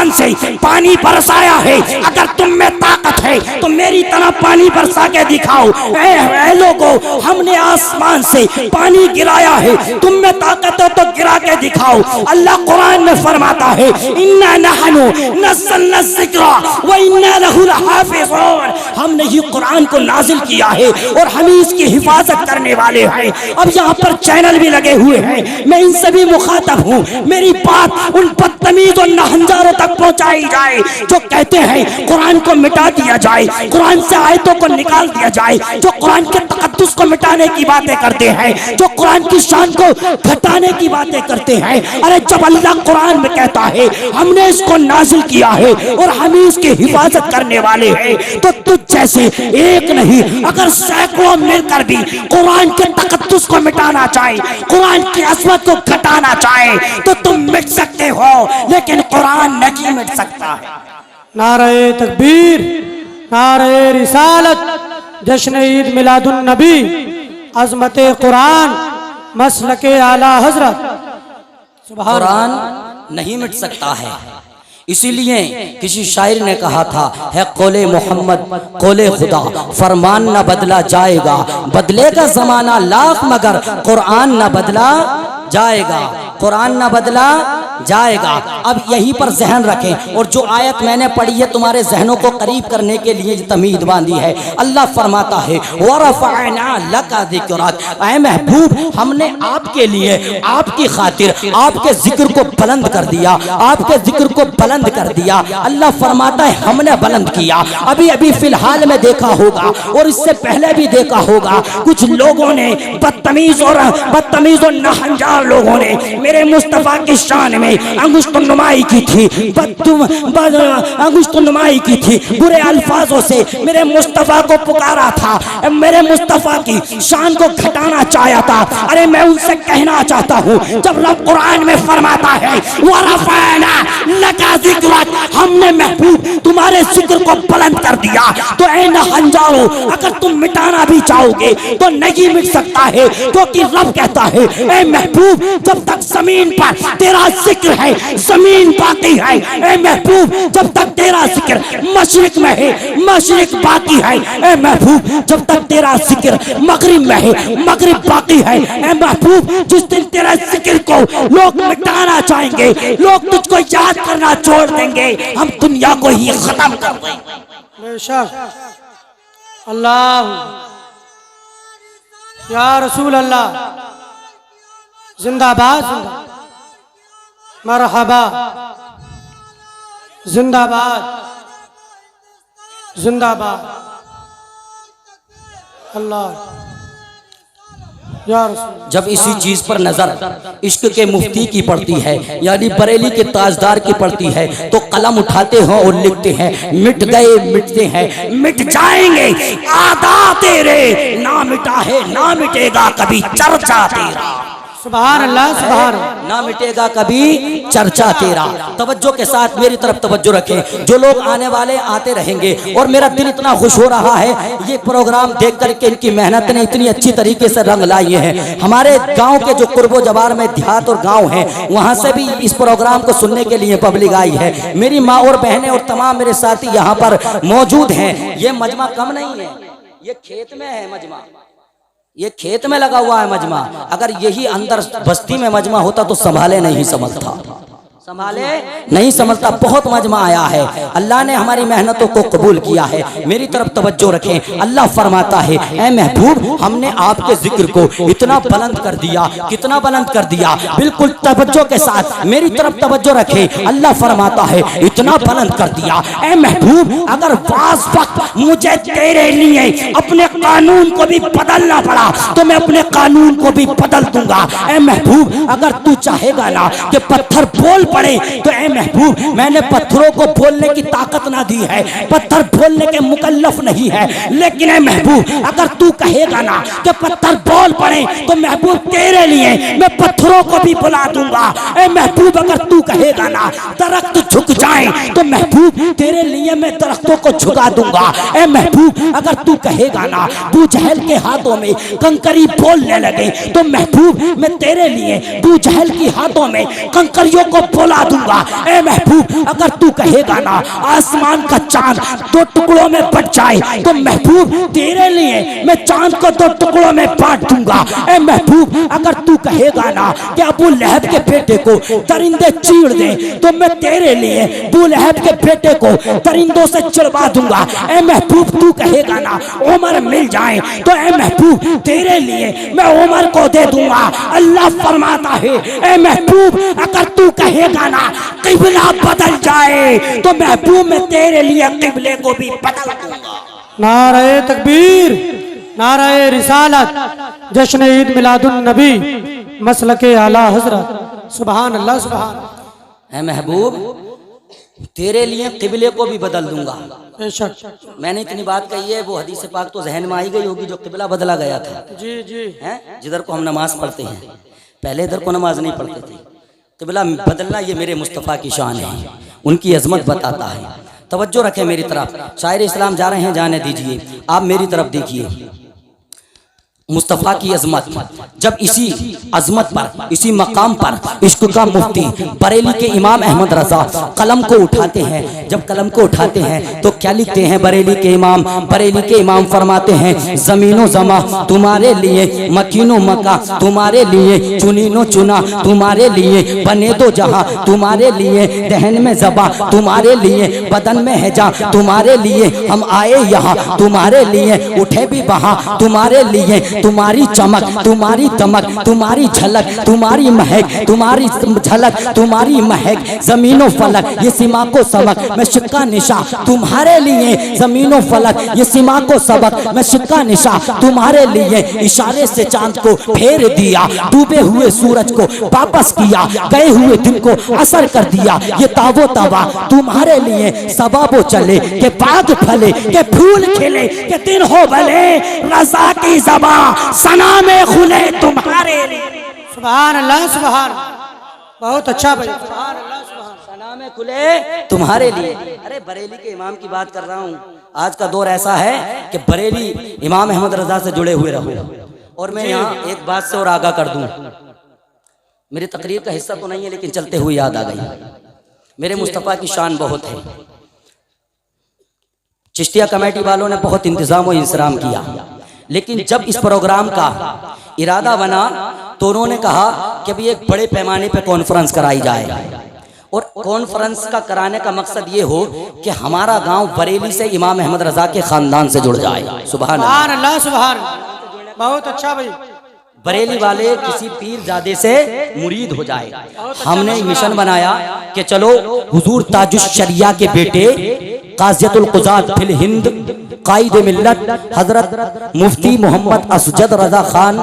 आसमान से पानी बरसाया है, अगर तुम में ताकत है तो मेरी तरह पानी बरसा के दिखाओ। ऐ लोगों, हमने आसमान से पानी गिराया है, तुम में ताकत है तो गिरा के दिखाओ। अल्लाह कुरान में फरमाता है इन्ना नहनु नज़्ज़लना ज़िक्रा व इन्ना लहु लहाफ़िज़ून, हमने ही कुरान को नाजिल किया है और हम ही इसकी हिफाजत करने वाले हैं। अब यहाँ पर चैनल भी लगे हुए हैं, मैं इन सभी मुखातब हूँ, मेरी बात उन बदतमीज और नाहंजारों तक पहुँचाई जाए जो कहते हैं कुरान को मिटा दिया जाए, कुरान से आयतों को निकाल दिया जाए, जो कुरान के तकद्दुस को मिटाने की बातें करते हैं, जो कुरान की शान को घटाने की बातें करते हैं। अरे जब अल्लाह कुरान में कहता है हमने इसको नाजिल किया है और हम ही इसकी हिफाजत करने वाले हैं, तो तुझ जैसे एक नहीं अगर सैकड़ों मिलकर भी कुरान के तकद्दुस को मिटाना चाहे, कुरान की अज़मत को घटाना चाहे तो तुम मिट सकते हो, लेकिन कुरान नहीं मिट सकता है। नारे तकबीर, नारे रिसालत, जश्न ईद मिलादुन नबी, अज़मत कुरान, मसलके आला हजरत। कुरान नहीं मिट सकता है, इसीलिए किसी शायर ने कहा था है कौले मोहम्मद कौले खुदा, फरमान न बदला जाएगा, बदलेगा जमाना लाख मगर कुरान न बदला जाएगा, कुरान न बदला जाएगा। अब यहीं पर जहन रखें, और जो आयत मैंने पढ़ी है तुम्हारे जहनों को करीब करने के लिए तमीद बांधी है। अल्लाह फरमाता है वरफ़अना लका ज़िक्रक, ऐ महबूब हमने आपके लिए, आपकी खातिर आपके जिक्र को बुलंद कर दिया, आपके जिक्र को बुलंद कर दिया। अल्लाह फरमाता है हमने बुलंद किया। अभी अभी फिलहाल में देखा होगा और इससे पहले भी देखा होगा, कुछ लोगों ने बदतमीज और नाहंजार लोगों ने मेरे मुस्तफ़ा की शान में अंगुष्ठनुमाई की थी, अंगुष्ठनुमाई की थी, बुरे अल्फाजों से मेरे मुस्तफ़ा को पुकारा था, मेरे मुस्तफ़ा की शान को घटाना चाहा था। अरे मैं उनसे कहना चाहता हूँ, जब रब कुरान में फरमाता है वरफ़अना लका ज़िक्रक, हमने महबूब तुम्हारे जिक्र को बुलंद कर दिया, तो ऐ नाहंजारों अगर तुम मिटाना भी चाहोगे तो नहीं मिट सकता है, क्योंकि रब कहता है ऐ महबूब जब तक जमीन पर तेरा जिक्र है जमीन बाकी है, ऐ महबूब जब तक तेरा जिक्र मशरिक में है मशरिक बाकी है, ऐ महबूब जब तक तेरा जिक्र मगरिब में है मगरिब बाकी है। ऐ महबूब जिस दिन तेरा जिक्र को लोग मिटाना चाहेंगे, लोग तुझको याद करना छोड़ देंगे, हम दुनिया को ही खत्म कर देंगे। बेशक अल्लाह या रसूल अल्लाह जिंदाबाद, मरहबा, जिंदाबाद, जिंदाबाद, अल्लाह या रसूल। जब इसी चीज पर नजर इश्क के मुफ्ती की पड़ती है, यानी बरेली के ताजदार की पड़ती है, तो कलम उठाते हैं और लिखते हैं मिट गए मिटते हैं मिट जाएंगे आदा तेरे, ना मिटा है ना मिटेगा कभी चर्चा तेरा। सुभान अल्लाह, सुभान अल्लाह। ना मिटेगा कभी चर्चा तेरा। तवज्जो के साथ मेरी तरफ तवज्जो रखें, जो लोग आने वाले आते रहेंगे, और मेरा दिल इतना खुश हो रहा है ये प्रोग्राम देख करके, इनकी मेहनत ने इतनी अच्छी तरीके से रंग लाई है। हमारे गांव के जो कुर्बो जवार में देहात और गांव हैं, वहां से भी इस प्रोग्राम को सुनने के लिए पब्लिक आई है। मेरी माँ और बहनें और तमाम मेरे साथी यहाँ पर मौजूद हैं। ये मजमा कम नहीं है, ये खेत में है मजमा, ये खेत में लगा हुआ है मजमा। अगर यही अंदर बस्ती में मजमा होता तो संभाले नहीं समझता, संभाले नहीं समझता। बहुत मजमा आया है, अल्लाह ने हमारी मेहनतों को कबूल किया है। मेरी तरफ तवज्जो रखें, अल्लाह फरमाता है ऐ महबूब हमने आपके जिक्र को इतना बुलंद कर दिया, कितना बुलंद कर दिया। बिल्कुल तवज्जो के साथ मेरी तरफ तवज्जो रखें, अल्लाह फरमाता है इतना बुलंद कर दिया। ऐ महबूब अगर वास वक्त मुझे तेरे लिए अपने कानून को भी बदलना पड़ा तो मैं अपने कानून को भी बदल दूंगा। ऐ महबूब अगर तू चाहेगा ना कि पत्थर बोल पड़े तो ऐ महबूब मैंने पत्थरों को बोलने की ताकत ना दी है, पत्थर बोलने के मुकल्लफ नहीं है, लेकिन ऐ महबूब अगर तू कहेगा ना कि पत्थर बोल पड़े तो महबूब तेरे लिए मैं पत्थरों को भी बुला दूंगा। ऐ महबूब अगर तू कहेगा ना दरख्त झुक जाए तो महबूब तेरे लिए मैं दरख्तों को झुका दूंगा। ऐ महबूब अगर तू कहेगा ना अबू जहल के हाथों में कंकरी बोलने लगे तो महबूब मैं तेरे लिए अबू जहल के हाथों में कंकरियों को तोला दूंगा। ए महबूब अगर तू कहेगा ना आसमान का चांद दो टुकड़ों में बट जाए तो महबूब तेरे लिए मैं चांद को दो टुकड़ों में बांट दूंगा। ए महबूब अगर तू कहेगा ना कि अबू लहब के बेटे को दरिंदे चीड़ दे तो मैं तेरे लिए अबू लहब के बेटे को दरिंदों से चिड़वा दूंगा। ए महबूब तू कहेगा ना उमर मिल जाए तो ए महबूब तेरे लिए मैं उमर को दे दूंगा। अल्लाह फरमाता है ए महबूब अगर तू कहेगा ना किबला बदल जाए तो महबूब मैं तेरे लिए किबले को भी बदल दूंगा। नारे तकबीर, नारे रिसालत, जश्न ईद मिलादुन नबी, मसलके आला हजरत। सुभान अल्लाह सुभान। ए महबूब तेरे लिए किबले को भी बदल दूंगा। बेशक मैंने इतनी बात कही है, वो हदीस पाक तो जहन में आई गई होगी जो किबला बदला गया था। जी जी हैं जिधर को हम नमाज पढ़ते हैं, पहले इधर को नमाज नहीं पढ़ते थे। किबला बदलना ये मेरे मुस्तफ़ा की शान है, उनकी अजमत बताता है। तवज्जो रखें मेरी तरफ, शायर इस्लाम जा रहे हैं, जाने दीजिए, आप मेरी तरफ देखिए। मुस्तफ़ा की अजमत, जब इसी अजमत पर, इसी मकाम पर इश्क का मुफ्ती बरेली के इमाम अहमद रजा कलम को उठाते हैं, जब कलम को उठाते हैं तो क्या लिखते हैं बरेली के इमाम? बरेली के इमाम फरमाते हैं ज़मीनो ज़मा तुम्हारे लिए, मकीनो मका तुम्हारे लिए, चुनीनो चुना तुम्हारे लिए, बने दो जहां तुम्हारे लिए, दहन में ज़बा तुम्हारे लिए, बदन में है जा तुम्हारे लिए, हम आए यहाँ तुम्हारे लिए, उठे भी वहाँ तुम्हारे लिए, तुम्हारी चमक तुम्हारी दमक तुम्हारी झलक तुम्हारी महक तुम्हारी झलक तुम्हारी महक, जमीनों फलक ये सीमा को सबक मैं शिक्का निशा तुम्हारे लिए, जमीनों फलक ये सीमा को सबक मैं शिक्का निशा तुम्हारे लिए, इशारे से चांद को फेर दिया, डूबे हुए सूरज को वापस किया, गए हुए दिन को असर कर दिया, ये तावो तवा तुम्हारे लिए, सबाबो चले के बाग फले के फूल खिले के दिन हो भले, रज़ा की ज़बां सना में खुले तुम्हारे लिए। सुभान अल्लाह सुभान, बहुत अच्छा भाई, सुभान अल्लाह सुभान। सना में खुले तुम्हारे लिए। अरे बरेली के इमाम की बात कर रहा हूँ। आज का दौर ऐसा है कि बरेली इमाम अहमद रजा से जुड़े हुए रहो। और मैं यहाँ एक बात से और आगाह कर दूं, मेरी तकरीर का हिस्सा तो नहीं है लेकिन चलते हुए याद आ गई, मेरे मुस्तफ़ा की शान बहुत है। चिश्तिया कमेटी वालों ने बहुत इंतजाम और इंतजाम किया, लेकिन जब इस प्रोग्राम का इरादा बना तो उन्होंने कहा कि अभी एक बड़े पैमाने पर कॉन्फ्रेंस कराई जाए, और कॉन्फ्रेंस का कराने का मकसद ये हो कि हमारा गांव बरेली से इमाम अहमद रजा के खानदान से जुड़ जाए। सुभान अल्लाह सुभान, बहुत अच्छा भाई। बरेली वाले किसी पीरजादे से मुरीद हो जाए। हमने मिशन बनाया कि चलो हुजूर ताजुश शरिया के बेटे काज़ियतुल क़ुज़ात फिल हिंद कायद मिल्लत हजरत मुफ्ती मोहम्मद असजद रजा खान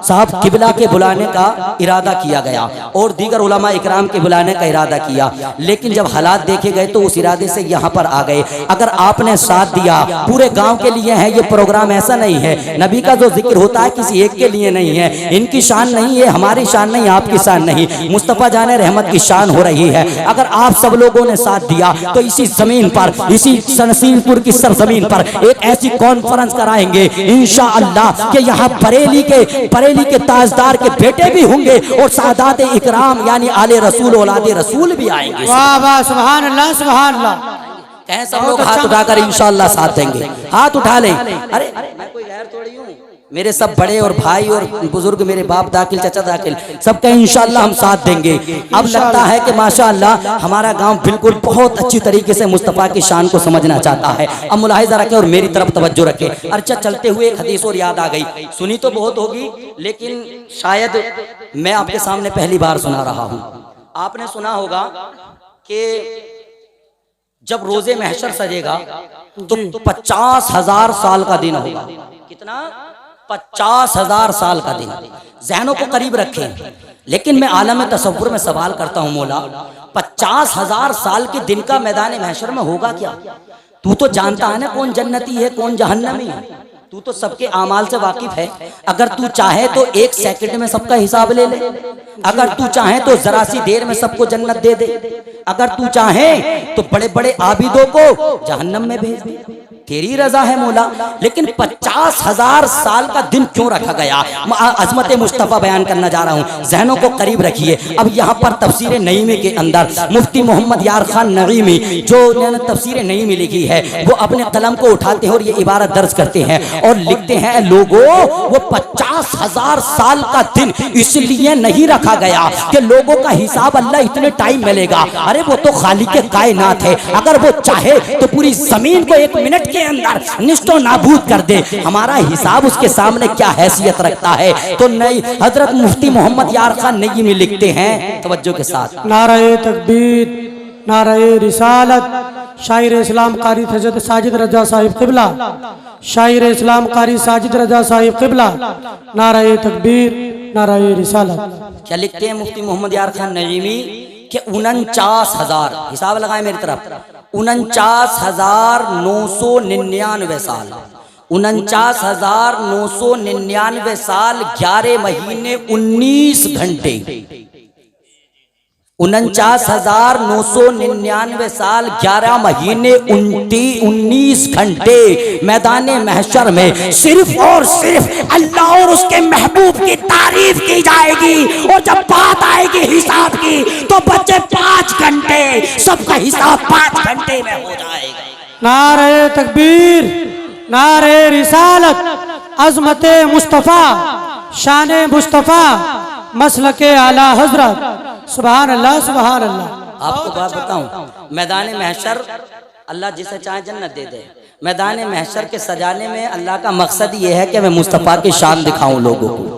साहब किबला के बुलाने का इरादा किया गया, और दीगर उलमा इकराम के बुलाने का इरादा किया, लेकिन जब हालात देखे गए तो उस इरादे से यहाँ पर आ गए। अगर आपने साथ दिया, पूरे गांव के लिए है ये प्रोग्राम, ऐसा नहीं है। नबी का जो जिक्र होता है किसी एक के लिए नहीं है, इनकी शान नहीं है, हमारी शान नहीं, आपकी शान नहीं, मुस्तफ़ा जाने रहमत की शान हो रही है। अगर आप सब लोगों ने साथ दिया तो इसी जमीन पर, इसी नसीरपुर की सरजमीन पर एक ऐसी कॉन्फ्रेंस कराएंगे इंशाअल्लाह कि यहाँ बरेली के ताजदार के बेटे भी होंगे और सादात इकराम यानी आले रसूल औलादे रसूल भी आएंगे। वाह वाह, सुभान अल्लाह सुभान अल्लाह। कहें सब लोग हाथ उठाकर इंशाअल्लाह साथ देंगे, हाथ उठा लें। अरे मैं कोई गैर थोड़ी हूँ, मेरे सब बड़े और भाई और बुजुर्ग, मेरे बाप दाखिल चाचा दाखिल, सब कहें इंशाअल्लाह हम साथ देंगे। अब लगता है कि माशाअल्लाह हमारा गांव बिल्कुल बहुत अच्छी तरीके से मुस्तफ़ा की शान को समझना चाहता है। अब मुलाहिजा रखें और मेरी तरफ तवज्जो रखें। अच्छा, चलते हुए एक हदीस और याद आ गई, सुनी तो बहुत होगी लेकिन शायद मैं आपके सामने पहली बार सुना रहा हूँ। आपने सुना होगा कि जब रोजे महशर सजेगा तो 50,000 साल का दिन होगा। कितना? 50,000 साल का दिन। जहनों को करीब रखें, लेकिन मैं आलम तसव्वुर में सवाल करता हूं, मौला 50,000 साल के दिन का मैदान महशर में होगा क्या? तू तो जानता है ना कौन जन्नती है कौन जहन्नमी है, तू तो सबके आमाल से वाकिफ है। अगर तू चाहे तो 1 सेकंड में सबका हिसाब ले ले, अगर तू चाहे तो जरा सी देर में सबको जन्नत दे दे, अगर तू चाहे तो बड़े बड़े आबिदों को जहन्नम में भेज दे। तेरी रजा है मौला, लेकिन 50,000 साल का दिन क्यों रखा गया? अजमत मुस्तफ़ा बयान करना जा रहा हूँ, जहनों को करीब रखिए। अब यहाँ पर तफसीर नईमी के अंदर मुफ्ती मोहम्मद यार खान नईमी, जो तफसीर नईमी लिखी है, वो अपने कलम को उठाते हैं और ये इबारत दर्ज करते हैं और लिखते हैं, लोगों वो 50,000 साल का दिन इसलिए नहीं रखा गया कि लोगों का हिसाब अल्लाह इतने टाइम में लेगा। अरे वो तो खालिक कायनात है, अगर वो चाहे तो पूरी जमीन को 1 मिनट के अंदर निष्ठो नाबूद कर दे। हमारा हिसाब उसके सामने क्या हैसियत रखता है? तो नई हजरत मुफ्ती मोहम्मद यार खान नईमी लिखते हैं, तवज्जो के साथ, नारे तकबीर, नारे रिसालत, शायर इस्लाम कारी हजरत साजिद रजा साहिब किबला, शायर इस्लाम कारी साजिद रजा साहिब किबला, नारे तकबीर, नारे रिसालत। क्या लिखते हैं मुफ्ती मोहम्मद यार खान नईमी कि 49,000, हिसाब लगाए मेरी तरफ, 49,999 साल, 49,999 साल 11 महीने 19 घंटे, 49,999 साल 11 महीने 19 घंटे मैदान महशर में सिर्फ और सिर्फ अल्लाह और उसके महबूब की तारीफ की जाएगी। और जब बात आएगी हिसाब की तो बच्चे 5 घंटे, सबका हिसाब 5 घंटे में हो जाएगा। नारे तकबीर, नारे रिसालत, अजमत मुस्तफ़ा, शान मुस्तफ़ा, मसलके आला हजरत, सुभान अल्लाह, सुभान अल्लाह। आपको बात बताऊं, मैदान महशर अल्लाह जिसे चाहे जन्नत दे दे, मैदान महशर के सजाने में अल्लाह का मकसद ये है कि मैं मुस्तफ़ा की शान दिखाऊं, लोगों को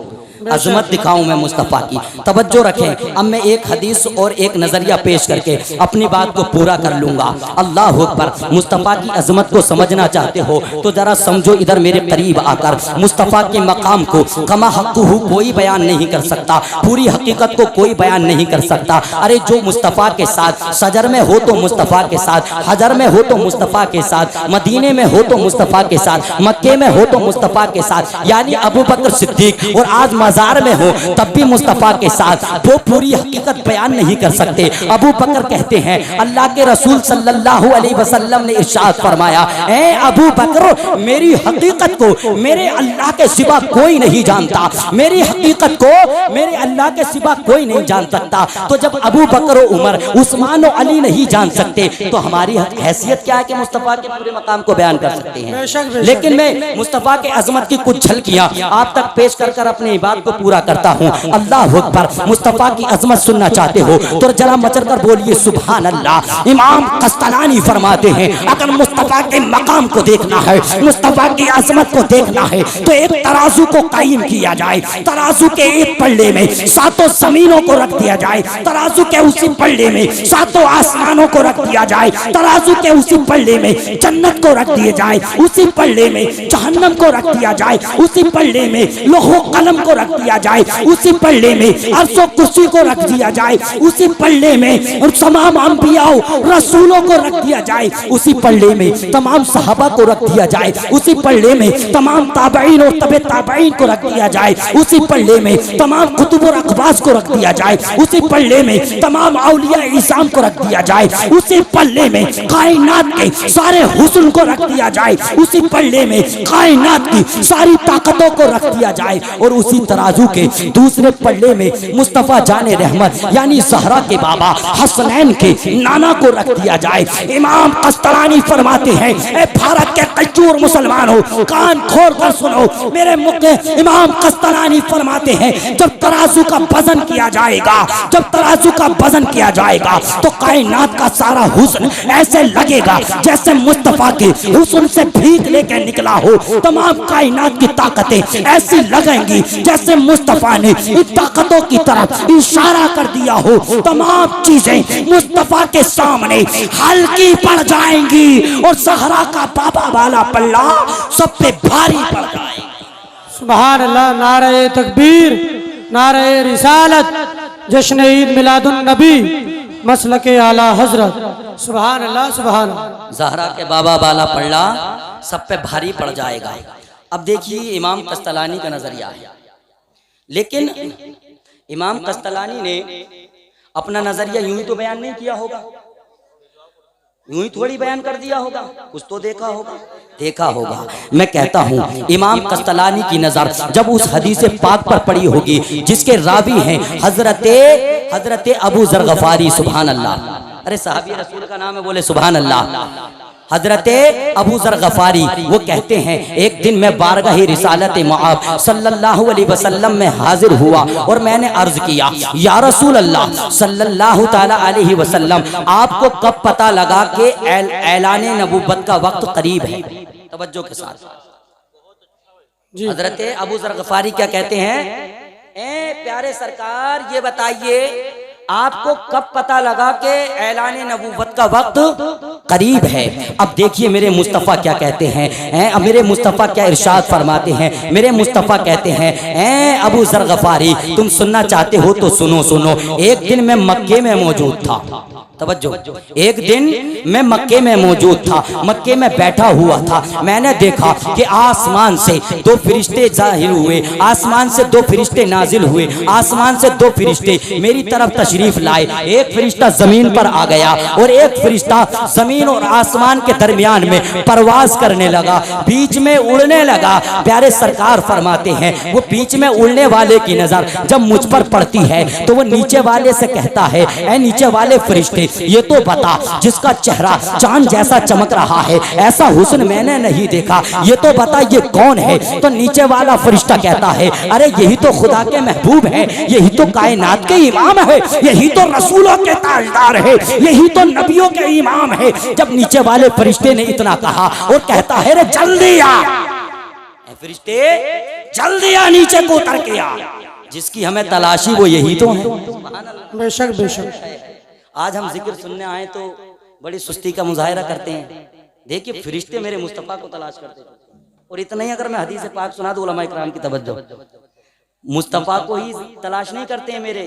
अजमत दिखाऊं मैं मुस्तफ़ा की। तवज्जो रखें, अब मैं एक हदीस और एक नजरिया पेश करके अपनी बात को पूरा कर लूंगा। अल्लाह अकबर। मुस्तफ़ा की अजमत को समझना चाहते हो तो जरा समझो, इधर मेरे करीब आकर मुस्तफ़ा के मकाम को कमा हक़्क़ुहु कोई बयान नहीं कर सकता, पूरी हकीकत को कोई बयान नहीं कर सकता। अरे जो मुस्तफ़ा के साथ सजर में हो तो मुस्तफ़ा के साथ, हजर में हो तो मुस्तफ़ा के साथ, मदीने में हो तो मुस्तफ़ा के साथ, मक्के में हो तो मुस्तफ़ा के साथ, यानी अबू बकर सिद्दीक, और आज मजार में हो तब भी मुस्तफ़ा के साथ, वो पूरी हकीकत बयान नहीं कर सकते। अबू बकर कहते हैं, अल्लाह के रसूल सल्लल्लाहु अलैहि वसल्लम ने इरशाद फरमाया, ए अबू बकर, मेरी हकीकत को मेरे अल्लाह के सिवा कोई नहीं जानता, मेरी हकीकत को मेरे अल्लाह के सिवा कोई नहीं जान सकता। तो जब अबू बकर, उमर, उस्मान और अली नहीं जान सकते तो हमारी हैसियत क्या है कि मुस्तफ़ा के पूरे मकाम को बयान कर सकते हैं। लेकिन मैं मुस्तफ़ा के अजमत की कुछ झलकियां आप तक पेश कर अपनी बात को पूरा करता हूँ। अल्लाह अकबर। मुस्तफ़ा की अजमत सुनना चाहते हो तो जरा मचल कर बोलिए सुभान अल्लाह। इमाम कस्तलानी फरमाते हैं, अगर मुस्तफ़ा के मकाम को देखना है, मुस्तफ़ा की अजमत को देखना है तो एक तराजू को कायम किया जाए, तराजू के एक पल्ले में 7 जमीनों को रख दिया जाए, तराजू के उसी पल्ले में 7 आसमानों को रख दिया जाए, तराजू के उसी पल्ले में जन्नत को रख दिया जाए, उसी पल्ले में जहन्नम को रख दिया जाए, उसी पल्ले में लोहो कलम को रख दिया जाए, उसी पल्ले में अर्शो कुर्सी को रख दिया जाए, उसी पल्ले में और तमाम अंबियाओं रसूलों को रख दिया जाए, उसी पल्ले में तमाम सहाबा को रख दिया जाए, उसी पल्ले में तमाम ताबईन और तबे ताबईन को रख दिया जाए, उसी पल्ले में तमाम कुतुब और अखबास को रख दिया जाए, उसी पल्ले में तमाम औलिया इज़ाम को रख दिया जाए, उसी पल्ले में कायनात के सारे हुस्न को रख दिया जाए, उसी पल्ले में कायनात की सारी ताकतों को रख दिया जाए, और उसी तराजू के दूसरे पल्ले में मुस्तफ़ा जाने रहमत यानी ज़हरा के बाबा हसनैन के नाना को रख दिया जाए। इमाम कस्तलानी फरमाते हैं, ए भारत के कच्चूर मुसलमानों, कान खोल कर सुनो, मेरे मुक्के इमाम कस्तलानी फरमाते हैं, जब तराजू का वजन किया जाएगा, जब तराजू का वजन किया जाएगा तो कायनात का सारा हुस्न ऐसे लगेगा जैसे मुस्तफ़ा के हुस्न से भीख लेकर निकला हो। तमाम कायनात की ताकतें ऐसी लगेंगी जैसे मुस्तफ़ा ने इन ताकतों की तरफ इशारा कर दिया हो। तमाम चीजें मुस्तफ़ा के सामने हल्की पड़ जाएंगी और सहरा का बाबा वाला पल्ला सब पे भारी पड़ जाएगा। सुभान अल्लाह। नारे तकबीर, नारे रिसालत, जश्न ईद मिलादुन नबी, मसलके आला हजरत। सुभान अल्लाह, सुभान अल्लाह। ज़हरा के बाबा वाला पल्ला सब पे भारी पड़ जाएगा। अब देखिए इमाम कस्तलानी का नजरिया है, लेकिन इमाम कस्तलानी ने अपना नजरिया यूं ही तो बयान नहीं किया होगा। यूं ही थोड़ी बयान कर दिया होगा, कुछ तो देखा होगा, देखा होगा। मैं कहता हूँ इमाम कस्तलानी की नजर जब उस हदीस पाक पर पड़ी होगी जिसके रावी हैं हजरत अबू जर गफारी, सुभान अल्लाह, अरे साहबी रसूल का नाम है, बोले सुभान अल्लाह, हजरत अबू जर गफारी वो कहते हैं एक दिन मैं बारगाह रिसालत मुआब सल्लल्लाहु अलैहि वसल्लम में हाजिर हुआ और मैंने अर्ज किया, या रसूल अल्लाह सल्लल्लाहु ताला अलैहि वसल्लम, आपको कब पता लगा कि ऐलान नबूवत का वक्त करीब है? तवज्जो के साथ हजरत अबू जर गफारी क्या कहते हैं, ए प्यारे सरकार ये बताइए आपको कब पता लगा कि ऐलान नबूवत का वक्त करीब है? अब देखिए मेरे मुस्तफ़ा क्या कहते हैं, अब मेरे मुस्तफ़ा क्या इरशाद फरमाते हैं। मेरे मुस्तफ़ा कहते हैं, ए अबू जर गफारी तुम सुनना चाहते हो तो सुनो सुनो। एक दिन मैं मक्के में मौजूद था, तवज्जो, एक दिन मैं मक्के में मौजूद था, मक्के में बैठा हुआ था। मैंने देखा कि आसमान से दो फरिश्ते जाहिर हुए, आसमान से दो फरिश्ते नाजिल हुए, आसमान से दो फरिश्ते मेरी तरफ तशरीफ लाए। एक फरिश्ता जमीन पर आ गया और एक फरिश्ता जमीन और आसमान के दरमियान में परवाज करने लगा, बीच में उड़ने लगा। प्यारे सरकार फरमाते हैं वो बीच में उड़ने वाले की नजर जब मुझ पर पड़ती है तो वो नीचे वाले से कहता है, ऐ नीचे वाले फरिश्ते ये तो बता जिसका चेहरा चांद जैसा चमक रहा है, ऐसा हुस्न मैंने नहीं देखा, ये तो बता ये कौन है? तो नीचे वाला फरिश्ता कहता है, अरे यही तो खुदा के महबूब है, यही तो कायनात के इमाम है, यही तो रसूलों के ताजदार है, यही तो नबियों के इमाम है। जब नीचे वाले फरिश्ते ने इतना कहा और कहता है, रे जल्दी आ फरिश्ते, जल्दी आ, नीचे को उतर के आ, जिसकी हमें तलाशी वो यही तो है। बेशक बेशक। आज हम जिक्र सुनने आए तो बड़ी सुस्ती का मुजाहिरा करते हैं। देखिए फरिश्ते मेरे मुस्तफ़ा को तलाश करते हैं, और इतना ही अगर मैं हदीस पाक सुना दूं उलमा इकराम की तवज्जो, मुस्तफ़ा को ही तलाश नहीं करते हैं मेरे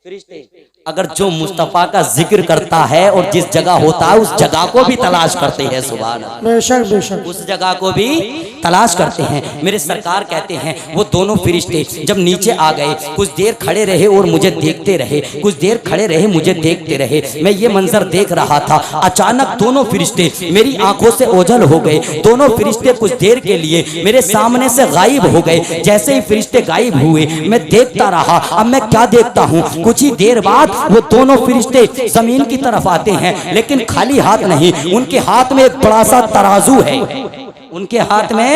फरिश्ते, अगर जो मुस्तफ़ा का जिक्र करता है और जिस जगह होता है उस जगह को भी तलाश करते हैं, सुभान अल्लाह, बेशक बेशक, उस जगह को भी तलाश करते हैं। मेरे सरकार कहते हैं वो दोनों फरिश्ते जब नीचे आ गए कुछ देर खड़े रहे और मुझे देखते रहे, कुछ देर खड़े रहे मुझे देखते रहे। मैं ये मंजर देख रहा था, अचानक दोनों फरिश्ते मेरी आंखों से ओझल हो गए। दोनों फरिश्ते कुछ देर के लिए मेरे सामने से गायब हो गए। जैसे ही फरिश्ते गायब हुए मैं देखता रहा। अब मैं क्या देखता हूँ, कुछ ही देर बाद वो दोनों फरिश्ते जमीन की तरफ आते हैं, लेकिन खाली हाथ नहीं, उनके हाथ में एक बड़ा सा तराजू है, उनके हाथ में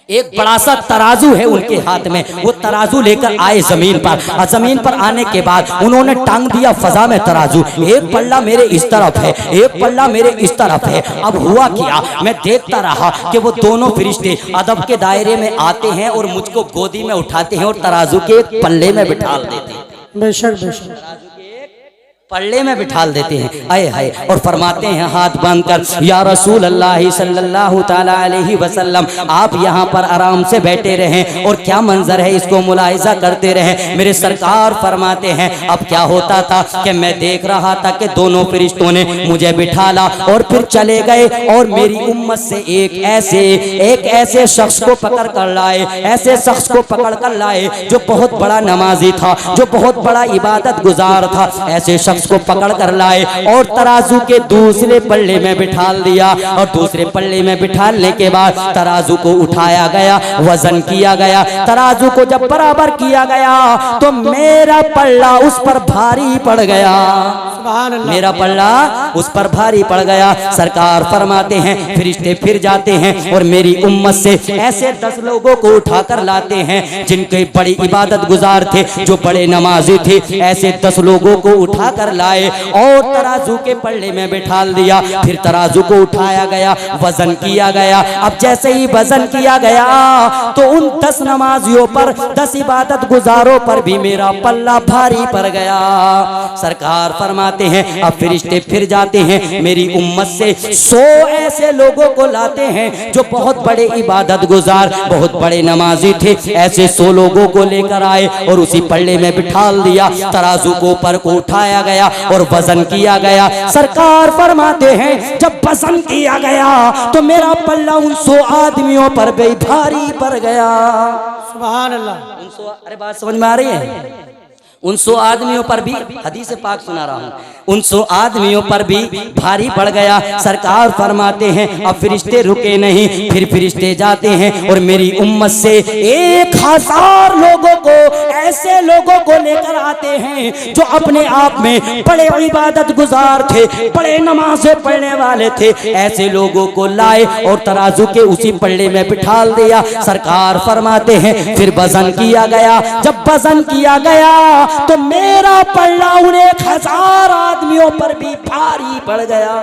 एक बड़ा सा तराजू है उनके हाथ में। वो तराजू लेकर आए जमीन पर, और जमीन पर आने के बाद उन्होंने टांग दिया फजा में तराजू। एक पल्ला मेरे इस तरफ है, एक पल्ला मेरे इस तरफ है। अब हुआ क्या, मैं देखता रहा कि वो दोनों फरिश्ते अदब के दायरे में आते हैं और मुझको गोदी में उठाते हैं और तराजू के एक पल्ले में बिठा देते हैं, बेशक बेशक, पल्ले में बिठाल देते हैं। आए हाय, और फरमाते हैं हाथ बांध कर, या रसूल अल्लाह सल्लल्लाहु ताला अलैहि वसल्लम, आप यहाँ पर आराम से बैठे रहें और क्या मंजर है इसको मुलाहिजा करते रहें। मेरे सरकार फरमाते हैं अब क्या होता था कि मैं देख रहा था कि दोनों फरिश्तों ने मुझे बिठाला और फिर चले गए और मेरी उम्मत से एक ऐसे शख्स को पकड़ कर लाए, ऐसे शख्स को पकड़ कर लाए जो बहुत बड़ा नमाजी था, जो बहुत बड़ा इबादत गुजार था। ऐसे शख्स को पकड़ कर लाए और तराजू के दूसरे पल्ले में बिठाल दिया, और दूसरे पल्ले में बिठालने के बाद तराजू को उठाया गया, वजन किया गया। तराजू को जब बराबर किया गया तो मेरा पल्ला उस पर भारी पड़ गया, मेरा पल्ला उस पर भारी पड़ गया। सरकार फरमाते हैं फरिश्ते फिर जाते हैं और मेरी उम्मत से ऐसे 10 लोगों को उठाकर लाते हैं जिनके बड़ी इबादत गुजार थे, जो बड़े नमाजी थे। ऐसे 10 लोगों को उठाकर लाए और तराजू के पल्ले में बिठाल दिया। फिर तराजू को उठाया गया, वजन किया गया। अब जैसे ही वजन किया गया तो उन 10 नमाजियों पर, 10 इबादत गुजारों पर भी मेरा पल्ला भारी पड़ गया। सरकार फरमाते हैं अब फरिश्ते फिर जाते हैं, मेरी उम्मत से 100 ऐसे लोगों को लाते हैं जो बहुत बड़े इबादत गुजार, बहुत बड़े नमाजी थे। ऐसे 100 लोगों को लेकर आए और उसी पल्ले में बिठाल दिया। तराजू को ऊपर को उठाया गया और वजन किया गया। सरकार फरमाते हैं जब वजन किया गया तो मेरा पल्ला उन 100 आदमियों पर भी भारी पड़ गया। सुभान अल्लाह। अरे बात समझ में आ रही है? उन 100 आदमियों पर भी, हदीस पाक सुना रहा हूँ, उन 100 आदमियों पर भी भारी पड़ गया। सरकार फरमाते हैं अब फरिश्ते रुके नहीं, फिर फरिश्ते जाते हैं और मेरी उम्मत से 1000 लोगों को, ऐसे लोगों को लेकर आते हैं जो अपने आप में बड़े इबादत गुजार थे, बड़े नमाज़ें पढ़ने वाले थे। ऐसे लोगों को लाए और तराजू के उसी पल्ले में बिठाल दिया। सरकार फरमाते हैं फिर वजन किया गया। जब वजन किया गया तो मेरा पल्ला उन 1000 आदमियों पर भी भारी पड़ गया।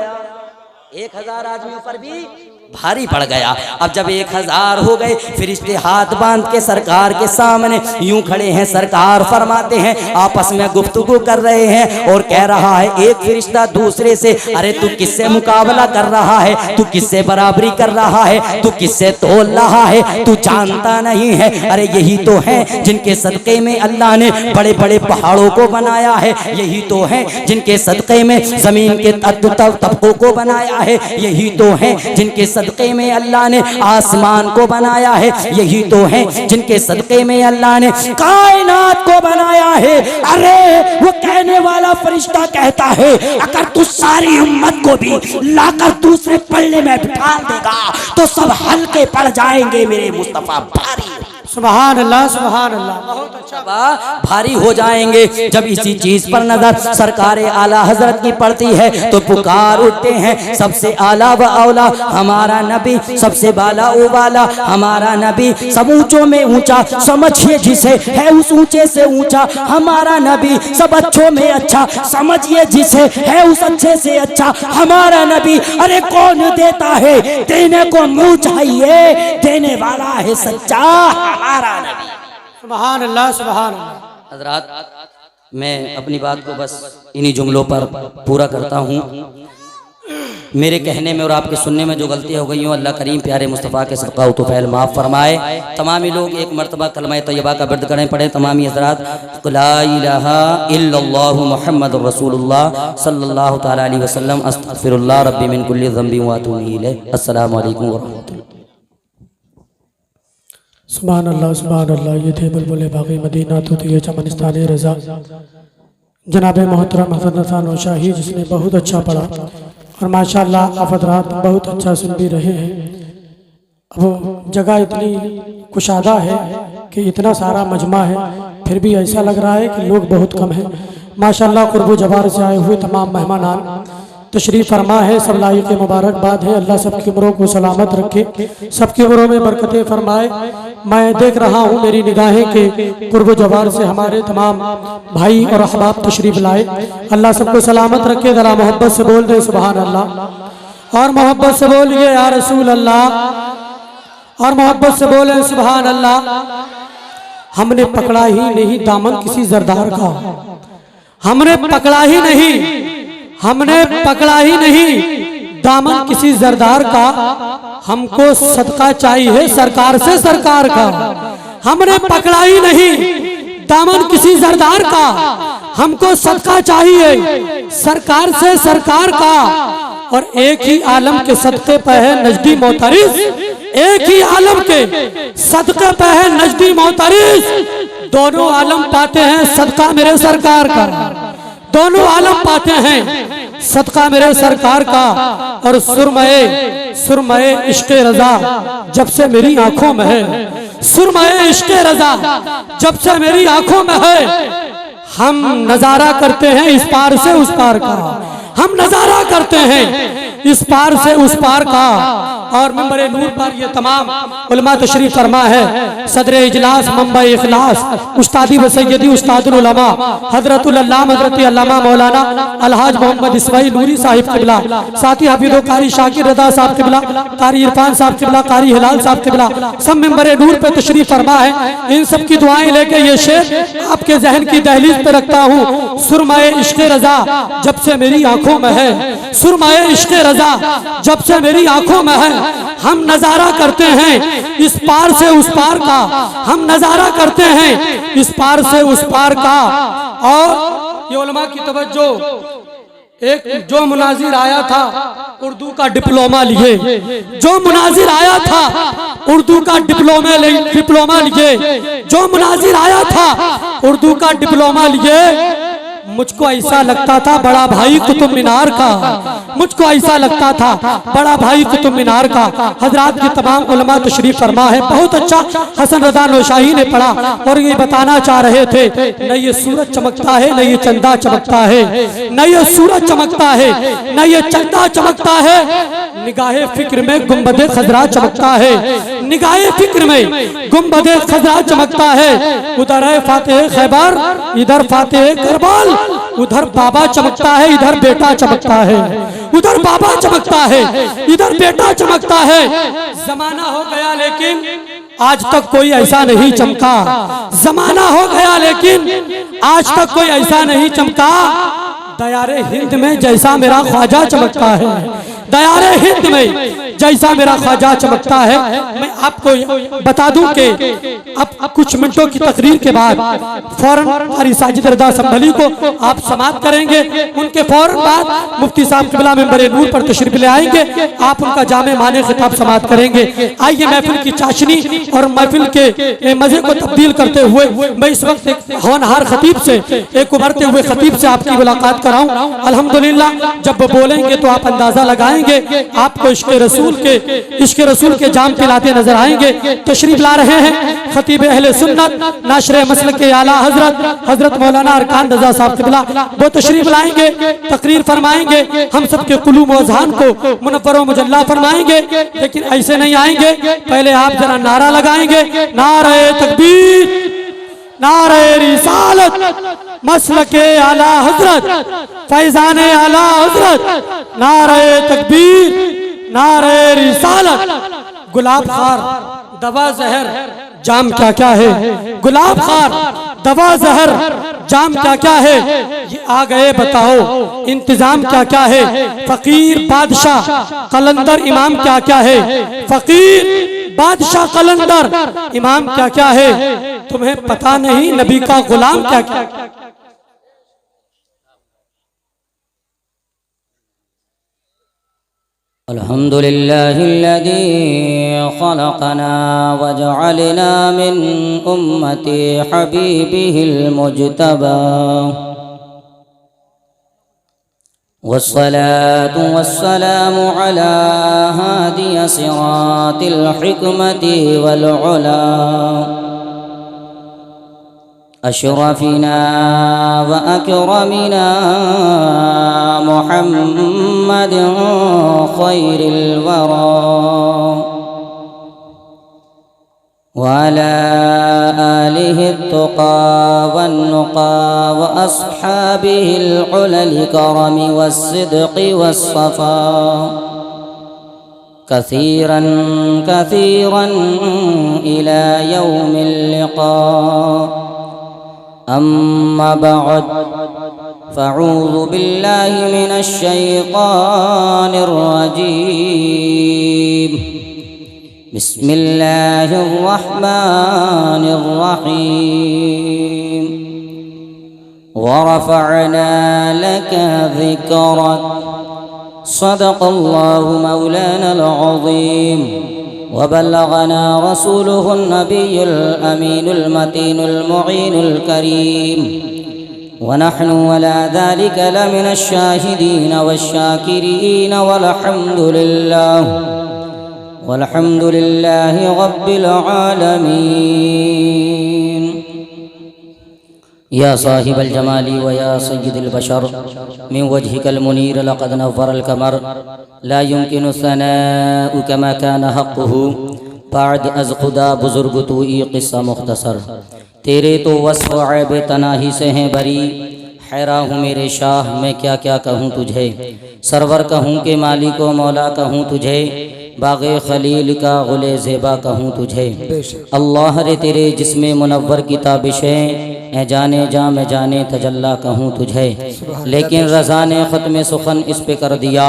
1000 आदमियों पर भी भारी पड़ गया। अब जब 1000 हो गए, फरिश्ते हाथ बांध के सरकार के सामने यूं खड़े हैं। सरकार फरमाते हैं, आपस में गुफ्तगू कर रहे हैं और कह रहा है एक फरिश्ता दूसरे से, अरे तू किससे मुकाबला कर रहा है, तू किससे बराबरी कर रहा है, तू किससे तोल रहा है, तू जानता नहीं है। अरे यही तो है जिनके सदक़े में अल्लाह ने बड़े बड़े पहाड़ों को बनाया है, यही तो है जिनके सदक़े में जमीन के तबकों को बनाया है, यही तो है जिनके सदक़े में अल्लाह ने आसमान को बनाया है, यही तो है जिनके सदक़े में अल्लाह ने कायनात को बनाया है। अरे वो कहने वाला फरिश्ता कहता है अगर तू सारी उम्मत को भी लाकर दूसरे पल्ले में बिठा देगा तो सब हल्के पड़ जाएंगे, मेरे मुस्तफा भारी, सुभान अल्लाह, सुभान अल्लाह, बहुत अच्छा, भारी हो जाएंगे। जब इसी चीज पर नजर सरकार आला हजरत की पड़ती है तो पुकार उठते हैं, सबसे आला व औला हमारा नबी, सबसे बाला ओ वाला हमारा नबी, सब ऊंचों में ऊंचा, समझिए जिसे है उस ऊंचे से ऊंचा हमारा नबी, सब अच्छों में अच्छा, समझिए जिसे है उस अच्छे से अच्छा हमारा नबी। अरे कौन देता है, देने को मुंह चाहिए, देने वाला है सच्चा हमारा नबी। सुभान अल्लाह, सुभान अल्लाह। हजरात, मैं अपनी बात को बस इन्हीं जुमलों पर पूरा करता हूँ। मेरे कहने में और आपके सुनने में जो गलतियाँ हो गई हो, अल्लाह करीम प्यारे मुस्तफ़ा के सदक़ा व तौफ़ील माफ़ फरमाए। तमामी लोग एक मरतबा कलमा तैयबा का विर्द करें, पढ़ें तमामी हज़रात, ला इलाहा इल्लल्लाहु मुहम्मदुर रसूलुल्लाह सल्लल्लाहु तआला अलैहि वसल्लम, अस्तग़फिरुल्लाह रब्बी मिन कुल्लि ज़ंबिन व अतूबु इलैह। अस्सलामु अलैकुम व रहमतुल्लाह। सुभान अल्लाह, सुभान अल्लाह। ये थे बुलबुल बाग़ी मदीना, तो ये चमनिस्तान रज़ा जनाब मोहतरम हज़रत हसन शाही, जिसने बहुत अच्छा पढ़ा और माशाअल्लाह आप हज़रात बहुत अच्छा सुन भी रहे हैं। अब जगह इतनी कुशादा है कि इतना सारा मजमा है, फिर भी ऐसा लग रहा है कि लोग बहुत कम हैं। माशाअल्लाह कुर्बो जबार से आए हुए तमाम मेहमानान तशरीफ़ फरमा है, सब लायक मुबारकबाद है। अल्लाह सबकी उम्रों को सलामत रखे, सबकी उम्रों में बरकतें फरमाए। मैं देख रहा हूँ मेरी निगाहें के कुर्ब जवार से हमारे तमाम भाई और अहबाब तशरीफ़ लाए। अल्लाह सबको सलामत रखे। ज़रा मोहब्बत से बोल दे सुभान अल्लाह, और मोहब्बत से बोलिए या रसूल अल्लाह, और मोहब्बत से बोले सुभान अल्लाह। हमने पकड़ा ही नहीं दामन किसी जरदार का, हमने पकड़ा ही नहीं, हमने पकड़ा ही नहीं दामन किसी जरदार का, हमको सदका चाहिए सरकार से सरकार का। हमने पकड़ा ही नहीं दामन किसी जरदार का, हमको सदका चाहिए सरकार से सरकार का। और एक ही आलम के सदके पे है नजदी मोहतरिस, एक ही आलम के सदके पे है नजदी मोहतरिस। दोनों आलम पाते हैं सदका मेरे सरकार का, दोनों आलम पाते हैं सदका मेरे सरकार का। और सुरमए इश्क़े रज़ा जब से मेरी आंखों में है, सुरमए इश्क़े रज़ा जब से मेरी आंखों में है, हम नजारा करते हैं इस पार से उस पार का, हम नजारा करते हैं इस पार से उस पार का। और मिंबर नूर पर ये तमाम उलमा तशरीफ फरमा है। सदर इजलास मुंबई इखलास उस्तादी व सैयदी उस्तादुल उलमा हजरतुल अल्लामा हजरत अल्लामा मौलाना अलहाज मोहम्मद इस्माइल नूरी साहिब किबला, साथी हाफिज़ो कारी शाकिर रज़ा साहब किबला, कारी इरफान साहब किबला, कारी हिलाल साहब किबला, सब मिंबर नूर पे तशरीफ फरमा है। इन सब की दुआएं लेके ये शेर आपके जहन की दहलीज पे रखता हूँ। सुरमाए इश्क़े रज़ा जब से मेरी आंखों में है, सुरमाए इश्क़े रज़ा जब से मेरी आंखों में है, हम नजारा करते हैं इस पार से उस पार का, हम नजारा करते हैं इस पार से उस पार का। और ये उलमा की तवज्जो, एक जो मुनाजिर आया था उर्दू का डिप्लोमा लिए, जो मुनाजिर आया था उर्दू का डिप्लोमा लिए, जो मुनाजिर आया था उर्दू का डिप्लोमा लिए, मुझको ऐसा लगता था बड़ा भाई कुतुब मीनार का, मुझको ऐसा लगता था बड़ा भाई कुतुब मीनार का। हजरात की तमाम उलमा तशरीफ फरमा है। बहुत अच्छा हसन रजा नौशाही ने पढ़ा और ये बताना चाह रहे थे न ये सूरज चमकता है न ये चंदा चमकता है, न ये सूरज चमकता है न ये चंदा चमकता है, निगाहे फिक्र में गुंबदे खजरा चमकता है, निगाहे फिक्र में गुंबदे खजरा चमकता है। उधर है फातेह खैबर, इधर फातेह करबल, उधर बाबा चमकता है इधर बेटा चमकता है, उधर बाबा चमकता है इधर बेटा चमकता है। जमाना हो गया लेकिन आज तक कोई ऐसा नहीं चमका, जमाना हो गया लेकिन आज तक कोई ऐसा नहीं चमका। दयारे हिंद में जैसा मेरा ख्वाजा चमकता है, दयारे हिंद में जैसा मेरा ख्वाजा चमकता है। मैं आपको बता दूं कि अब कुछ मिनटों की तकरीर के बाद फौरन कारी साजिद रजा संभली को आप समाप्त करेंगे, उनके फौरन बाद मुफ्ती साहब किबला मेंबर नूर पर तशरीफ ले आएंगे, आप उनका जामे माने खिताब समाप्त करेंगे। आइए महफिल की चाशनी और महफिल के मजे को तब्दील करते हुए मैं इस वक्त एक होनहार खतीब से, एक उभरते हुए खतीब से आपकी मुलाकात कराऊं। अल्हम्दुलिल्लाह जब वो बोलेंगे तो आप अंदाजा लगाएंगे, आपको इश्क रसूल के जाम पिलाते नजर आएंगे। तशरीफ ला रहे हैं खतीब अहले सुन्नत नाशरे मसलक के आला हजरत मौलाना अरकान रजा साहब किबला, वो तशरीफ लाएंगे, तकरीर फरमाएंगे, हम सबके कुलूब व अज़हान को मुनव्वर व मुजल्ला फरमाएंगे। लेकिन ऐसे नहीं आएंगे, पहले आप जरा नारा लगाएंगे, नारे तकबीर, नारे रिसालत, मसलके आला हजरत, फैजाने आला हजरत, नारे तकबीर, नारे रिसालत। गुलाब खार दवा जहर जाम क्या क्या है, गुलाब खार दवा जहर जाम क्या क्या है, ये आ गए बताओ इंतजाम क्या क्या है। फकीर बादशाह कलंदर इमाम क्या क्या है, फकीर बादशाह कलंदर इमाम क्या क्या है, तुम्हें पता नहीं नबी का गुलाम क्या क्या। अल्हम्दुलिल्लाहिल्लज़ी खलक़ना वजअलना मिन उम्मति हबीबिहिल मुज्तबा वस्सलातु वस्सलामु अला हादी सिरातिल हिकमति वल उला अशरफिना व अकरमिना मुहम्मद खैरिल वरा व अला आलिहि तुक़ा वन नुक़ा व अस्हाबिहिल उलल करम वस्सिद्क़ि वस्सफ़ा कसीरन कसीरन इला यौमिल लिक़ा। अम्मा बअद फ़अऊज़ु बिल्लाहि मिनश शैतानिर रजीम। बिस्मिल्लाहिर रहमानिर रहीम। व रफ़अना लका ज़िक्रक। सदक़ल्लाहु मौलानल अज़ीम। वबल्लगना रसूलुहुन नबियुल अमीनुल मतीनुल मुईनुल करीम। वनहनु अला ज़ालिका लमिनश शाहिदीन वश्शाकिरीन वल्हम्दुलिल्लाहि रब्बिल आलमीन। या साहिबल जमाली व या सय्यिदल बशर मिन वजहिकल मुनीर लक़द नव्वरल कमर ला युमकिनु सनाउ कमा कान हक़्क़ुहु बाद अज़ खुदा बुज़ुर्ग तू ई क़िस्सा मुख्तसर। तेरे तो वस्फ़ ऐब तनाही से हैं बरी, हैरान हूँ मेरे शाह मैं क्या क्या कहूँ तुझे। सरवर कहूँ के मालिक व मौला कहूँ तुझे, बाग़े खलील का गुले ज़ेबा कहूँ तुझे। अल्लाह रे तेरे जिस्मे मुनव्वर की ताबिशें, ए जाने जा मैं जाने तजल्ला कहूँ तुझे। लेकिन रज़ा ने ख़त्म सुखन इस पे कर दिया,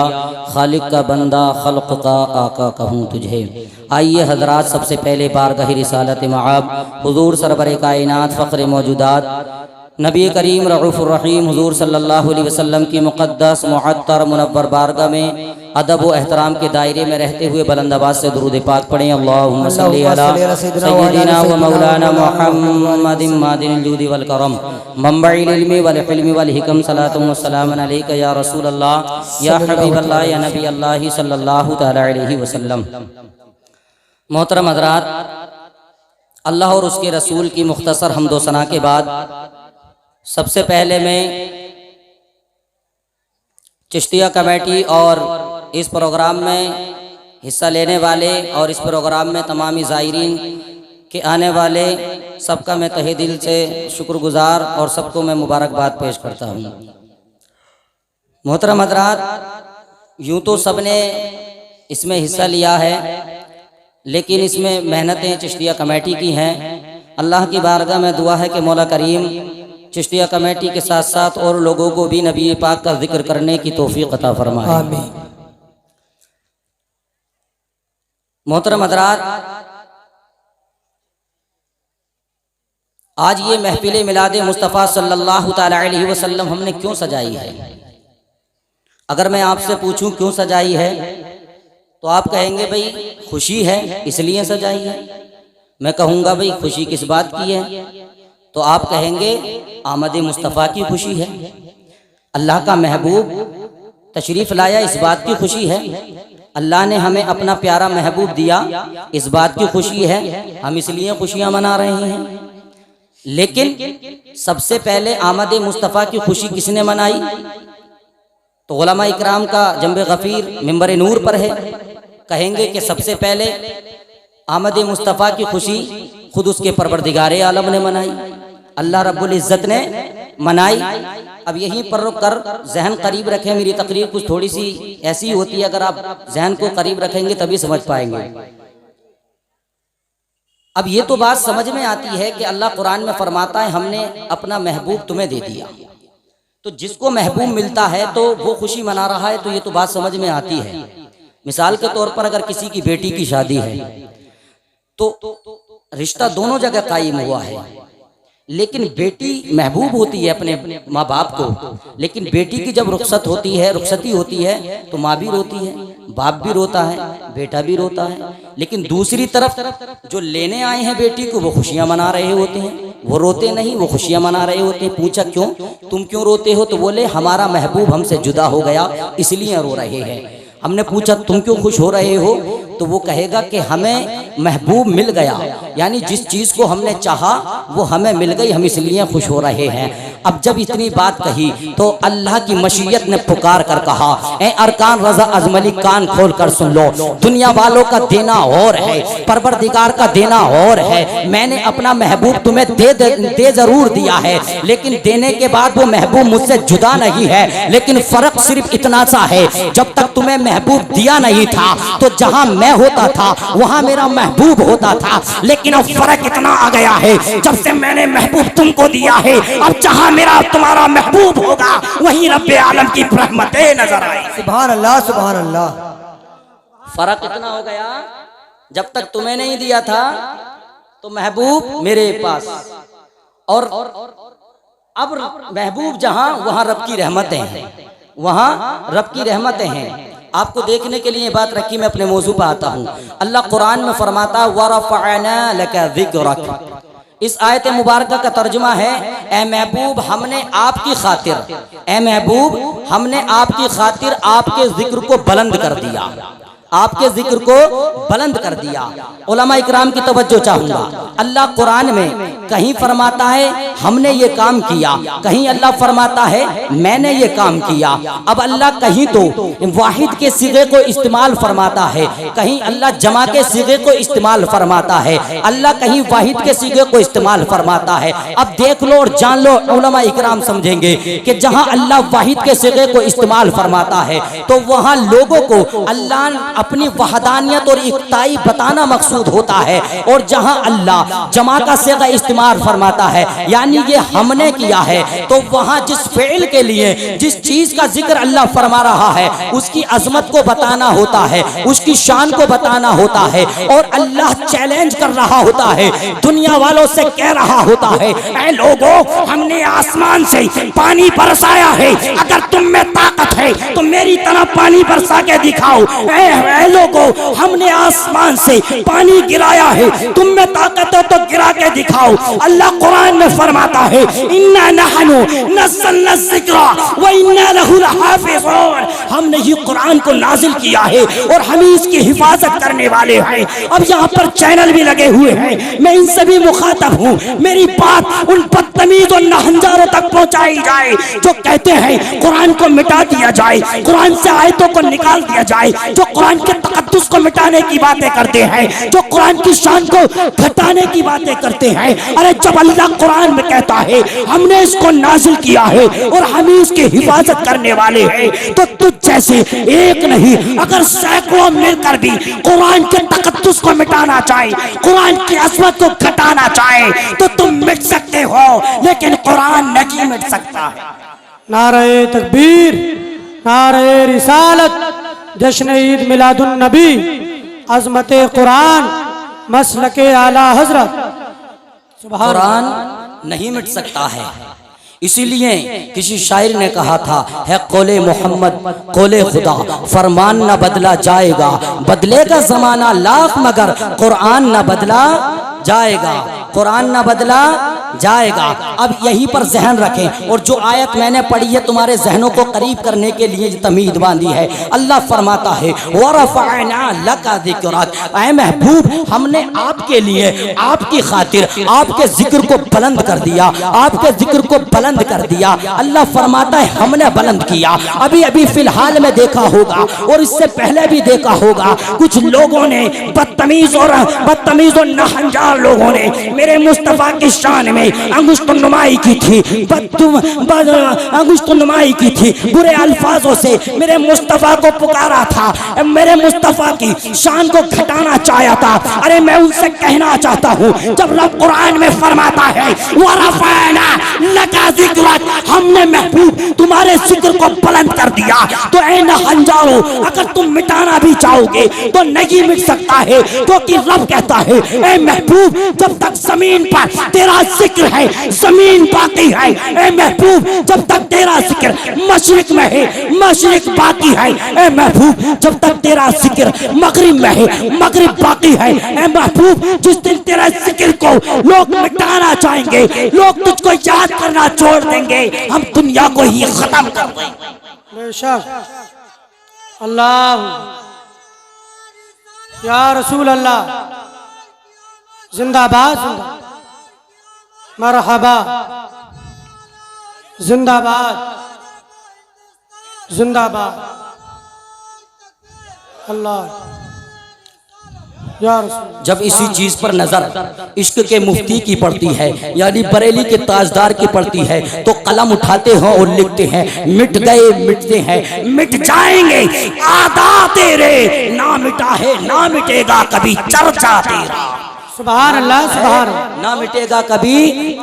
खालिक का बंदा खल्क़ का आका कहूँ तुझे। आइए हजरात, सबसे पहले बारगाह रिसालत मआब हुज़ूर सरवर कायनात फ़ख्र मौजूदात नबी करीम रऊफ़ुर रहीम हुज़ूर सल्लल्लाहु अलैहि वसल्लम की मुक़द्दस मुअत्तर मुनव्वर बारगाह में अदब व एहतराम के दायरे में रहते हुए बुलंद आवाज़ से दुरूद पाक पढ़ें। अल्लाहुम्मा सल्ली अला सय्यिदिना व मौलाना मुहम्मदिन मादिनिल जूदि वल करम मंबइल इल्मी वल हिल्मी वल हिकम सलातुन व सलामुन अलैका या रसूल अल्लाह या हबीब अल्लाह या नबी अल्लाह सल्लल्लाहु तआला अलैहि वसल्लम। मोहतरम हज़रात, अल्लाह और उसके रसूल की मुख्तसर हम्दो सना के बाद सबसे पहले मैं चिश्तिया कमेटी और इस प्रोग्राम में हिस्सा लेने वाले और इस प्रोग्राम में तमामी ज़ायरीन के आने वाले सबका मैं तहे दिल से शुक्रगुजार और सबको मैं मुबारकबाद पेश करता हूँ। मोहतरम हज़रात, यूँ तो सब ने इसमें हिस्सा लिया है, लेकिन इसमें मेहनतें चिश्तिया कमेटी की हैं। अल्लाह की बारगाह में दुआ है कि मौला करीम चिश्तिया कमेटी के साथ साथ और लोगों को भी नबी पाक का जिक्र करने की तौफीक अता फरमाए। आमीन। मोहतरम हज़रात, आज ये महफिल मिलाद मुस्तफ़ा सल्लल्लाहु तआला अलैहि वसल्लम हमने क्यों सजाई है? अगर मैं आपसे पूछूं क्यों सजाई है तो आप कहेंगे भाई खुशी है इसलिए सजाई है। मैं कहूँगा भाई खुशी किस बात की है? तो आप कहेंगे आमद मुस्तफ़ा की खुशी है, अल्लाह का महबूब तशरीफ़ लाया इस बात की खुशी है, अल्लाह ने हमें अपना प्यारा महबूब दिया इस बात की खुशी है, हम इसलिए खुशियाँ मना रहे हैं। लेकिन सबसे पहले आमद मुस्तफ़ा की खुशी किसने मनाई? तो उलमा इकराम का जंबे गफ़ीर मिंबर नूर पर है। कहेंगे कि सबसे पहले आमद मुस्तफ़ा की खुशी खुद उसके परवरदिगारे आलम ने मनाई, अल्लाह रब्बुल इज़्ज़त ने मनाई। अब यहीं पर रुक कर जहन करीब रखें, मेरी तकरीर कुछ थोड़ी सी ऐसी होती है, अगर आप जहन को करीब रखेंगे तभी समझ पाएंगे। अब ये तो बात समझ में आती है कि अल्लाह कुरान में फरमाता है हमने अपना महबूब तुम्हें दे दिया, तो जिसको महबूब मिलता है तो वो खुशी मना रहा है, तो ये तो बात समझ में आती है। मिसाल के तौर पर अगर किसी की बेटी की शादी है तो रिश्ता दोनों जगह कायम हुआ है, लेकिन बेटी महबूब होती है अपने माँ बाप को, लेकिन बेटी की जब रुखसत होती है, रुखसती होती है, तो माँ भी रोती है, बाप भी रोता है, बेटा भी रोता है। लेकिन दूसरी तरफ जो लेने आए हैं बेटी को वो खुशियाँ मना रहे होते हैं, वो रोते नहीं, वो खुशियाँ मना रहे होते हैं। पूछा क्यों, तुम क्यों रोते हो? तो बोले हमारा महबूब हमसे जुदा हो गया इसलिए रो रहे हैं। हमने पूछा तुम क्यों खुश हो रहे हो? तो वो कहेगा कि हमें महबूब मिल गया, यानी जिस चीज़ को हमने चाहा वो हमें मिल गई, हम इसलिए खुश हो रहे हैं। अब जब इतनी बात कही तो अल्लाह की मशीयत ने पुकार कर कहा, ए अरकान रज़ा अजमली कान खोल कर सुन लो, दुनिया वालों का देना और है, परवरदिगार का देना और है। मैंने अपना महबूब तुम्हें दे जरूर दिया है, लेकिन देने के बाद वो महबूब मुझसे जुदा नहीं है। लेकिन फर्क सिर्फ इतना सा है, जब तक तुम्हें महबूब दिया नहीं था तो जहां मैं होता था वहां मेरा महबूब होता था, लेकिन अब फर्क इतना आ गया है जब से मैंने महबूब तुमको दिया है, अब जहां मेरा तुम्हारा महबूब होगा वहीं रब्बे आलम की रहमतें नजर आए। सुभान अल्लाह, सुभान अल्लाह। फर्क इतना हो गया, जब तक तुम्हें नहीं दिया था तो महबूब मेरे पास, और अब महबूब जहां वहां रब की रहमतें हैं, वहां रब की रहमतें हैं। आपको देखने के लिए बात रखी, मैं अपने मौजू पर आता हूँ। अल्लाह कुरान में फरमाता वरफ़अना लका ज़िक्रक। इस आयत मुबारक का तर्जुमा है, ए महबूब हमने आपकी खातिर, ए महबूब हमने आपकी खातिर आपके जिक्र को बुलंद कर दिया, आपके जिक्र को बुलंद कर दिया। उलमा इकराम की तवज्जो चाहूंगा, अल्लाह कुरान में कहीं फरमाता है हमने ये काम किया, कहीं अल्लाह फरमाता है मैंने ये काम किया। अब अल्लाह कहीं तो वाहिद के सिगे को इस्तेमाल फरमाता है, कहीं अल्लाह जमा के सिगे को इस्तेमाल फरमाता है, अल्लाह कहीं वाहिद के सिगे को इस्तेमाल फरमाता है। अब देख लो और जान लो, उलमा इकराम समझेंगे कि जहां अल्लाह वाहिद के सिगे को इस्तेमाल फरमाता है तो वहां लोगों को अल्लाह अपनी वहदानियत और इकताई बताना मकसूद होता है। और जहां अल्लाह जमा का सेगा इस्तेमाल फरमाता है, यानी ये हमने किया है, तो वहां जिस फेल के लिए जिस चीज का जिक्र अल्लाह फरमा रहा है उसकी अजमत को बताना होता है, उसकी शान को बताना होता है। और अल्लाह चैलेंज कर रहा होता है, दुनिया वालों से कह रहा होता है, ऐ लोगों, हमने आसमान से पानी बरसाया है, अगर तुम में ताकत है तो मेरी तरह पानी बरसा के दिखाओ। ऐ लोगों, हमने आसमान से पानी गिराया है, तुम में ताकत है तो गिरा के दिखाओ। अल्लाह कुरान में फरमाता है, इन्ना नहनु नज़्ज़लना ज़िक्रा व इन्ना लहु लहाफ़िज़ून। हमने ही कुरान को नाजिल किया है और हम ही इसकी हिफाजत करने वाले हैं। अब यहाँ पर चैनल भी लगे हुए हैं, मैं इन सभी मुखातब हूँ, मेरी बात उन बदतमीज और नाहंजारों तक पहुँचाई जाए जो कहते हैं कुरान को मिटा दिया जाए, कुरान से आयतों को निकाल दिया जाए, जो कुरान के तकद्दुस को मिटाने की बातें करते हैं, जो कुरान की शान को घटाने की बातें करते हैं। अरे जब अल्लाह कुरान में कहता है हमने इसको नाजिल किया है और हम ही इसकी हिफाजत करने वाले हैं, तो तुझ जैसे एक नहीं अगर सैकड़ों मिलकर भी कुरान के तकद्दुस को मिटाना चाहे, कुरान की अज़मत को घटाना चाहे, तो तुम मिट सकते हो, लेकिन कुरान नहीं मिट सकता है। नारे तकबीर, नारे रिसालत, जश्न ईद मिलादुन नबी, अज़मत कुरान, मसलके आला हजरत। कुरान नहीं मिट सकता है। इसीलिए किसी शायर ने कहा था, है कौले मोहम्मद कौले खुदा, फरमान न बदला जाएगा, बदलेगा जमाना लाख मगर कुरान न बदला जाएगा, कुरान न बदला जाएगा। अब यहीं पर जहन रखें, और जो आयत मैंने पढ़ी है तुम्हारे जहनों को करीब करने के लिए तमीद बांधी है। अल्लाह फरमाता है, वरफ़अना लका ज़िक्रक, ऐ महबूब हमने आपके लिए, आपकी खातिर आपके जिक्र को बुलंद कर दिया, आपके जिक्र को बुलंद कर दिया। अल्लाह फरमाता है हमने बुलंद किया। अभी अभी फिलहाल में देखा होगा और इससे पहले भी देखा होगा, कुछ लोगों ने बदतमीज और नाहंजार लोगों ने मेरे मुस्तफा की शान में अंगुष्ठनुमाई की थी, अंगुष्ठनुमाई की थी, बुरे अल्फाजों से मेरे मुस्तफा को पुकारा था, मेरे मुस्तफा की शान को घटाना चाहा था। अरे मैं उनसे कहना चाहता हूँ, जब रब कुरान में फरमाता है वरफ़अना लका ज़िक्रक, हमने महबूब तुम्हारे जिक्र को बुलंद कर दिया, तो ऐ नाहंजारों अगर तुम मिटाना भी चाहोगे तो नहीं मिट सकता है, क्योंकि रब कहता है ऐ महबूब जब तक जमीन पर तेरा जिक्र है जमीन बाकी है, ऐ महबूब जब तक तेरा जिक्र मशरिक में है मशरिक बाकी है, ऐ महबूब जब तक तेरा जिक्र मगरिब में है मगरिब बाकी है। ऐ महबूब जिस दिन तेरा जिक्र को लोग मिटाना चाहेंगे, लोग तुझको याद करना छोड़ देंगे, हम दुनिया को ही खत्म कर देंगे। बेशक अल्लाह या रसूल अल्लाह, जिंदाबाद, मरहबा, जिंदाबाद, जिंदाबाद, अल्लाह या रसूल। जब इसी चीज पर नजर इश्क के मुफ्ती की पड़ती है, यानी बरेली के ताजदार की पड़ती है, तो कलम उठाते हैं और लिखते हैं, मिट गए मिटते हैं मिट जाएंगे आदा तेरे, ना मिटा है ना मिटेगा कभी चर्चा तेरा। सुभान अल्लाह, सुभान अल्लाह। ना मिटेगा कभी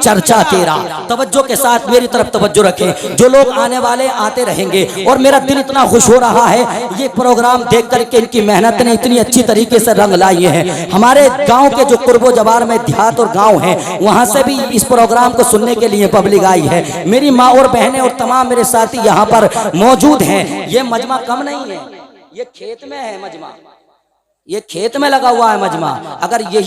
चर्चा तेरा। तवज्जो के साथ मेरी तरफ तवज्जो रखें, जो लोग आने वाले आते रहेंगे, और मेरा दिल इतना खुश हो रहा है ये प्रोग्राम देख करके, इनकी मेहनत ने इतनी अच्छी तरीके से रंग लाई है। हमारे गांव के जो कुर्बो जवार में देहात और गांव हैं, वहां से भी इस प्रोग्राम को सुनने के लिए पब्लिक आई है। मेरी माँ और बहनें और तमाम मेरे साथी यहाँ पर मौजूद हैं। ये मजमा कम नहीं है, ये खेत में है मजमा, ये खेत में लगा हुआ है मजमा। अगर यही